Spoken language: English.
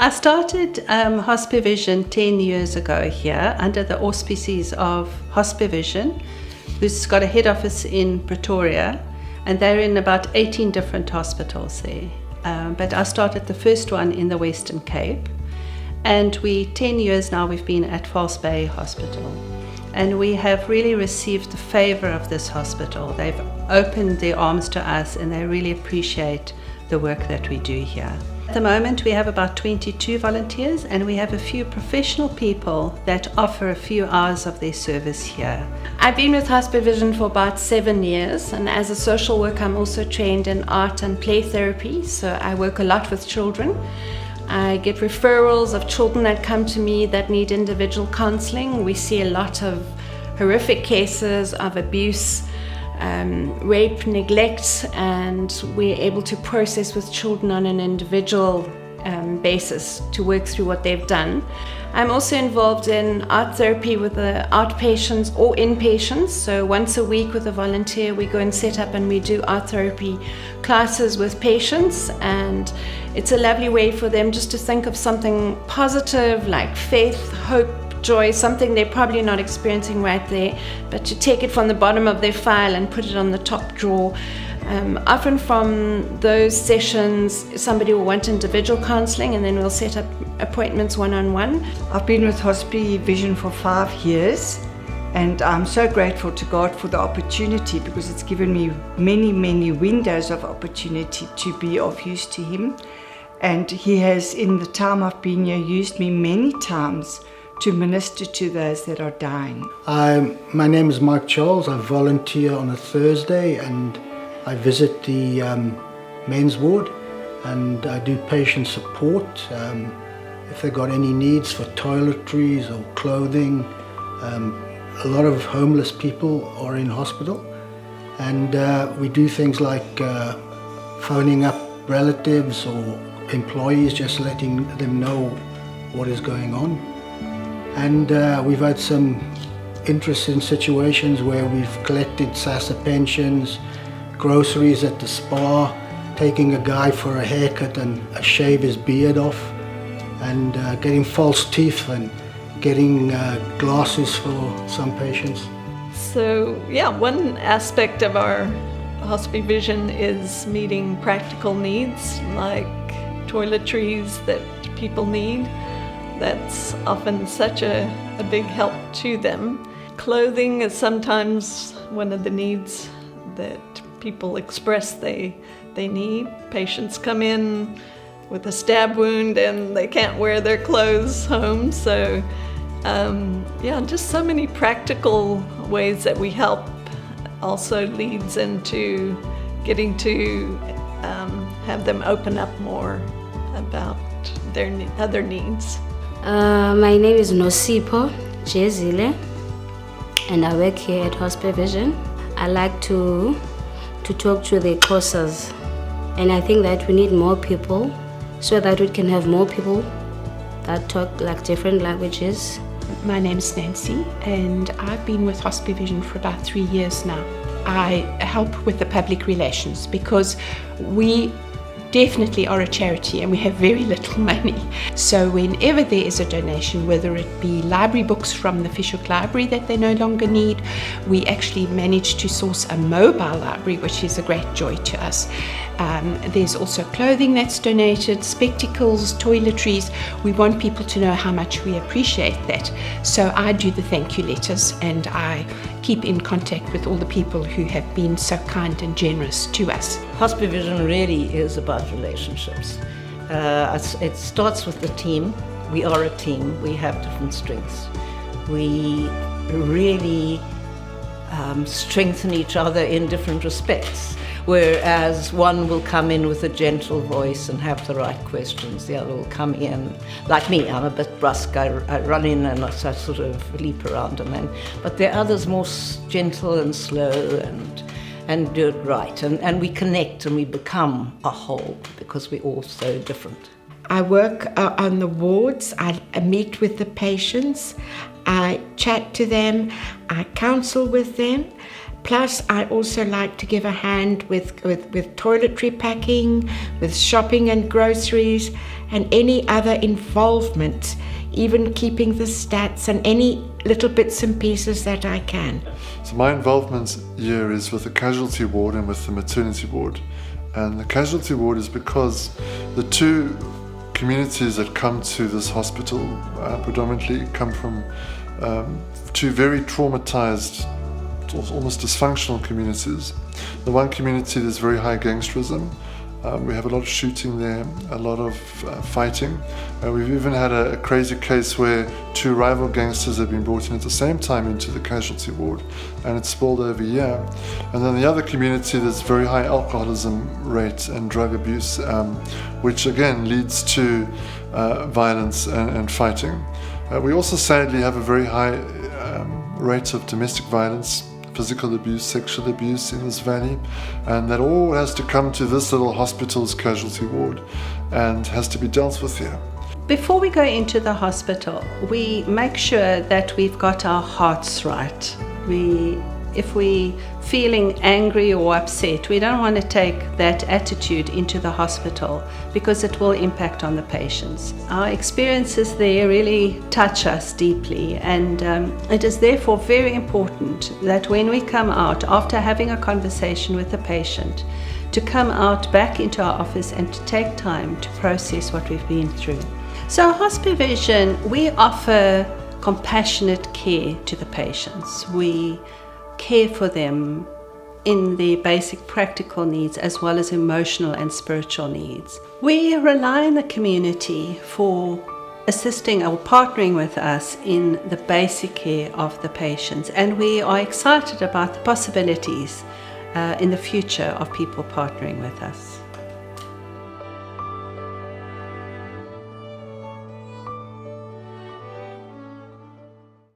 I started Hospivision 10 years ago here under the auspices of Hospivision, who's got a head office in Pretoria, and they're in about 18 different hospitals there. But I started the first one in the Western Cape, and 10 years now we've been at False Bay Hospital. And we have really received the favor of this hospital. They've opened their arms to us and they really appreciate the work that we do here. At the moment we have about 22 volunteers and we have a few professional people that offer a few hours of their service here. I've been with Hospivision for about 7 years, and as a social worker I'm also trained in art and play therapy, so I work a lot with children. I get referrals of children that come to me that need individual counselling. We see a lot of horrific cases of abuse, rape, neglect, and we're able to process with children on an individual basis to work through what they've done. I'm also involved in art therapy with the outpatients or inpatients. So once a week with a volunteer we go and set up and we do art therapy classes with patients, and it's a lovely way for them just to think of something positive like faith, hope, joy, something they're probably not experiencing right there, but to take it from the bottom of their file and put it on the top drawer. Often from those sessions somebody will want individual counselling and then we'll set up appointments one-on-one. I've been with Hospivision for 5 years and I'm so grateful to God for the opportunity, because it's given me many windows of opportunity to be of use to Him, and He has, in the time I've been here, used me many times to minister to those that are dying. My name is Mike Charles. I volunteer on a Thursday and I visit the men's ward and I do patient support. If they've got any needs for toiletries or clothing. A lot of homeless people are in hospital, and we do things like phoning up relatives or employees, just letting them know what is going on. And we've had some interesting situations where we've collected SASSA pensions, groceries at the spa, taking a guy for a haircut and shave his beard off, and getting false teeth and getting glasses for some patients. So yeah, one aspect of our Hospivision is meeting practical needs like toiletries that people need. That's often such a big help to them. Clothing is sometimes one of the needs that people express they need. Patients come in with a stab wound and they can't wear their clothes home. So just so many practical ways that we help also leads into getting to have them open up more about their other needs. My name is Nosipo Jezile and I work here at Hospivision. I like to talk to the causes, and I think that we need more people so that we can have more people that talk like different languages. My name's Nancy and I've been with Hospivision for about 3 years now. I help with the public relations because we definitely are a charity and we have very little money. So whenever there is a donation, whether it be library books from the Fish Hoek Library that they no longer need, we actually manage to source a mobile library, which is a great joy to us. There's also clothing that's donated, spectacles, toiletries. We want people to know how much we appreciate that. So I do the thank you letters and I keep in contact with all the people who have been so kind and generous to us. Hospivision really is about relationships. It starts with the team. We are a team. We have different strengths. We really strengthen each other in different respects. Whereas one will come in with a gentle voice and have the right questions, the other will come in, like me, I'm a bit brusque, I run in and I sort of leap around but the other's more gentle and slow and do it right. And we connect and we become a whole because we're all so different. I work on the wards, I meet with the patients, I chat to them, I counsel with them, Plus, I also like to give a hand with toiletry packing, with shopping and groceries, and any other involvement, even keeping the stats and any little bits and pieces that I can. So my involvement here is with the casualty ward and with the maternity ward. And the casualty ward is because the two communities that come to this hospital predominantly come from two very traumatized, almost dysfunctional communities. The one community, there's very high gangsterism. We have a lot of shooting there, a lot of fighting. We've even had a crazy case where two rival gangsters have been brought in at the same time into the casualty ward, and it's spilled over here. And then the other community, there's very high alcoholism rate and drug abuse, which again leads to violence and fighting. We also sadly have a very high rate of domestic violence, physical abuse, sexual abuse in this valley, and that all has to come to this little hospital's casualty ward and has to be dealt with here. Before we go into the hospital, we make sure that we've got our hearts right. If we're feeling angry or upset, we don't want to take that attitude into the hospital because it will impact on the patients. Our experiences there really touch us deeply, and it is therefore very important that when we come out after having a conversation with the patient, to come out back into our office and to take time to process what we've been through. So Hospivision, we offer compassionate care to the patients. We care for them in their basic practical needs as well as emotional and spiritual needs. We rely on the community for assisting or partnering with us in the basic care of the patients, and we are excited about the possibilities in the future of people partnering with us.